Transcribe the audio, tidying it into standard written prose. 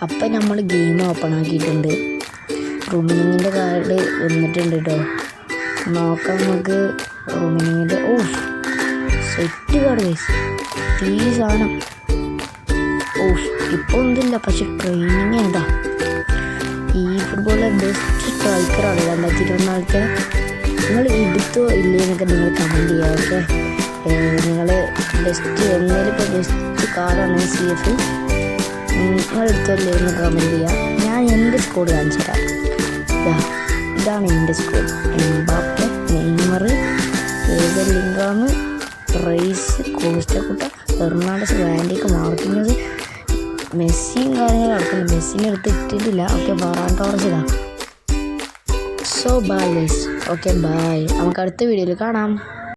അപ്പം നമ്മൾ game open ആക്കിയിട്ടുണ്ട്. റൂമിനിങ്ങിൻ്റെ കാർഡ് വന്നിട്ടുണ്ട് കേട്ടോ. നോക്കാം നമുക്ക് റൂമിനിങ്ങിൻ്റെ. സെറ്റ് കാർഡ് ഗൈസ്, ഈ സാധനം. ഇപ്പോൾ ഒന്നുമില്ല, പക്ഷെ ട്രെയിനിങ് ഏതാ. ഈ ഫുട്ബോളിലെ ബെസ്റ്റ് സ്ട്രൈക്കറാണ് 2024. നിങ്ങൾ എടുത്തോ ഇല്ലേ എന്നൊക്കെ നിങ്ങൾ കമൻറ്റ് ചെയ്യുക. ഓക്കെ, നിങ്ങൾ ബെസ്റ്റ് എന്നേലും ഇപ്പോൾ ബെസ്റ്റ് കാർഡാണ് CF. നിങ്ങൾ എടുത്തോ ഇല്ലേ എന്ന് കമൻറ്റ് ചെയ്യുക. ഞാൻ എൻ്റെ സ്കോഡ് കാണിച്ചു തരാം. ഇതാണ് എൻ്റെ സ്കോഡ്. എംബാപ്പെ, നെയ്മർ, ലിംഗാം, റൈസ്, കോസ്റ്റക്കുട്ട, ഫെർണാണ്ടസ്, വാൻഡിക്ക്, മാർട്ടിനസ്, മെസ്സിയും കാര്യങ്ങൾ നടക്കുന്നുണ്ട്. മെസ്സിനെ ഇട്ടിട്ടില്ല. ഓക്കെ, ഫെറാൻ ടോറസ് ഇടാം. So bye guys. Okay bye, നമുക്ക് അടുത്ത വീഡിയോയിൽ കാണാം.